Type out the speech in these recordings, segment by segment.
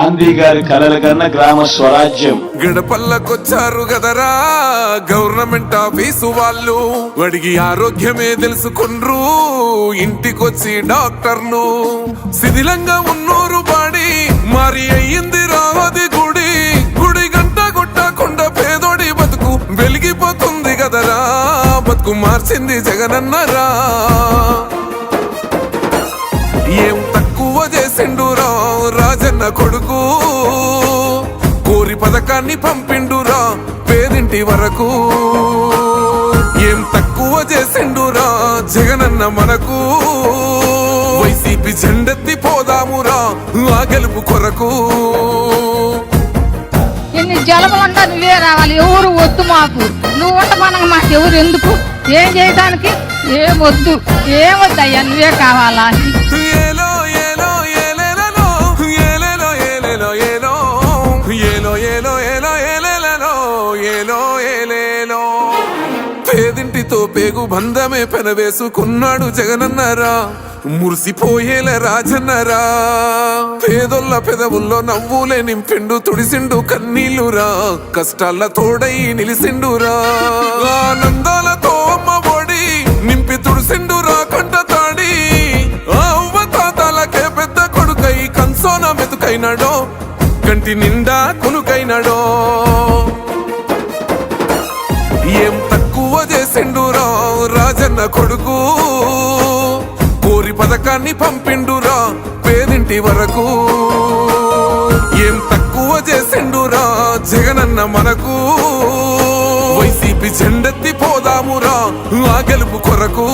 గాంధీ గారి కలల కన్నా గ్రామ స్వరాజ్యం. గడపల్లకొచ్చారు గదరా గవర్నమెంట్ ఆఫీసు వాళ్ళు, అడిగి ఆరోగ్యమే తెలుసుకుండ్రు ఇంటికొచ్చి డాక్టర్లు. శిథిలంగా ఉన్నూరు బాడి మరి అయ్యింది రావది గుడి, గుడి గంట కొట్టకుండా పేదోడి బతుకు వెలిగిపోతుంది గదరా, బతుకు మార్చింది జగనన్నరా. ఏం తక్కువ చేసిండురా రాజన్న కొడుకు, కోరి పథకాన్ని పంపిండురా పేదింటి వరకు. ఏం తక్కువ చేసిండురా జగనన్న మనకు, వైసీపీ జెండెత్తి పోదామురా ఆ గెలుపు కొరకు. ఎన్ని జలములంతా నువ్వే రావాలి, ఎవరు వద్దు మాకు, నువ్వు ఉండమనగా మాకు ఎవరు ఎందుకు, ఏం చేయడానికి ఏమొద్దు, ఏమొద్దయ్యా నువ్వే కావాలా. ఏలో ఏలో ఏలేలలో ఏలేలో ఏలేలో ఏలో ఏలో ఏలో ఏలో ఏలేలలో ఏలో ఏలేలో. పేదింటితో పేగు బంధమే పెనవేసుకున్నాడు జగనన్నరా, మురిసిపోయేల రాజన్నరా. పేదొల్ల పెదవుల్లో నవ్వులే నింపిండు, తుడిసిండు కన్నీళ్లురా, కష్టాల తోడై నిలిసిండురా. ఆనందాలతో అమ్మ ఒడి నింపి తుడిసిండురా కంట తాడి, అవ్వ తాతలకే పెద్ద కొడుకై కన్సోన మెతుకైనాడో, కంటి నిండా కునుకైనాడో. ఏం తక్కువ చేసిండురా రాజన్న కొడుకు, కోరి పథకాన్ని పంపిండురా పేదింటి వరకు. ఏం తక్కువ చేసిండురా జగనన్న మనకు, వైసీపీ జెండెత్తి పోదామురా ఆ గెలుపు కొరకు.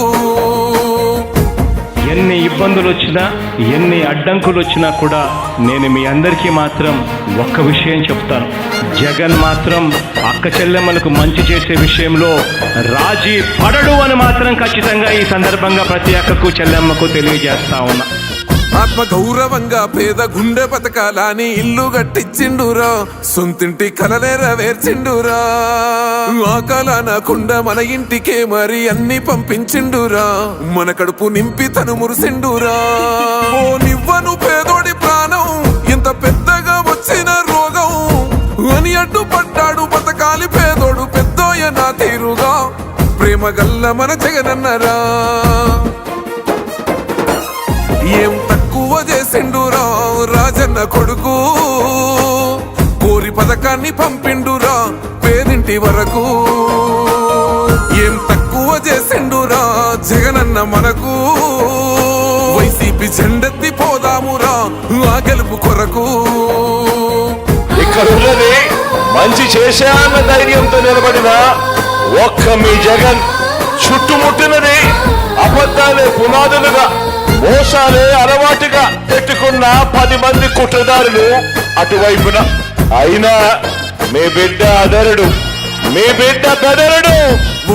ఎన్ని ఇబ్బందులు వచ్చినా ఎన్ని అడ్డంకులు వచ్చినా కూడా నేను మీ అందరికీ మాత్రం ఒక్క విషయం చెప్తాను, జగన్ మాత్రం అక్క చెల్లెమ్మలకు మంచి చేసే విషయంలో రాజీ పడడు అని మాత్రం ఖచ్చితంగా ఈ సందర్భంగా ప్రతి అక్కకు చెల్లెమ్మకు తెలియజేస్తా ఉన్నా. ఆత్మ గౌరవంగా పేద గుండె బతకాలని ఇల్లు కట్టించిండురా, సొంతింటి కలనేరవేర్చిండురా. ఆ కలనకుండా మన ఇంటికే మరి అన్ని పంపించిండురా, మన కడుపు నింపి తను మురిసిండురా. ఓ నివ్వను పేదోడి ప్రాణం ఇంత పెద్దగా వచ్చిన రోగం అని అడ్డుపడ్డాడు బతకాలి పేదోడు పెద్దోయ నా తీరుగా, ప్రేమ గల్ల మన జగనన్నరా. ఏం తక్కువ చేసిండురా రాజన్న కొడుకు, కోరి పథకాన్ని పంపిండురా పేదింటి వరకు. ఏం తక్కువ చేసిండురా జగనన్న మనకు, వైసీపీ జెండెత్తి పోదామురా ఆ గెలుపు కొరకు. ఇక్కడున్నది మంచి చేశాన్న ధైర్యంతో నిలబడిన ఒక్క మీ జగన్, చుట్టుముట్టినది అబద్ధాలే పునాదులుగా మోసాలే అలవాటుగా పెట్టుకున్న 10 మంది కుట్రదారులు అటువైపున. అయినా మీ బిడ్డ అదరుడు, మీ బిడ్డ బెదరుడు.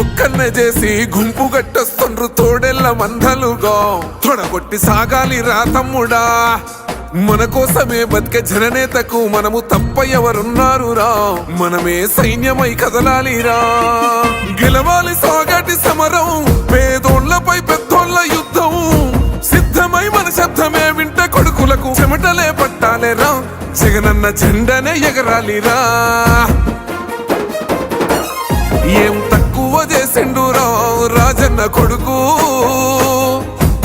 ఒక్కన్నే చేసి గుంపు గట్టొస్తుండ్రు తోడెల్ల మందలుగా, తొడగొట్టి సాగాలి రా తమ్ముడా, మన కోసమే బతికే జననేతకు మనము తప్ప ఎవరున్నారు రా, మనమే సైన్యమై కదలాలిరా. గెలవాలి సాగటి సమరం, పేదోళ్లపై పెద్దోళ్ల యుద్ధం, సిద్ధమై మన శబ్దమే వింట కొడుకులకు చెమటలే పట్టాలేరా, జగనన్న జెండనే ఎగరాలిరా. ఏం తక్కువ చేసిండురా రాజన్న కొడుకు,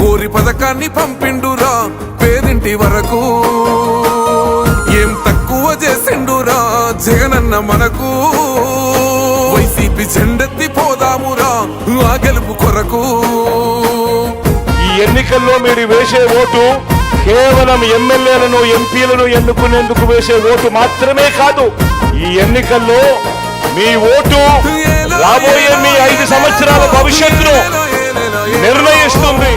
కోరి పథకాన్ని పంపిండురా పేదింటి వరకు. ఏం తక్కువ చేసిండురా జగనన్న మనకు, వైసీపీ జెండెత్తి పోదామురా ఆ గెలుపు కొరకు. ఈ ఎన్నికల్లో మీరు వేసే ఓటు కేవలం ఎమ్మెల్యేలను ఎంపీలను ఎన్నుకునేందుకు వేసే ఓటు మాత్రమే కాదు, ఈ ఎన్నికల్లో మీ ఓటు రాబోయే మీ 5 సంవత్సరాల భవిష్యత్తును నిర్ణయిస్తుంది.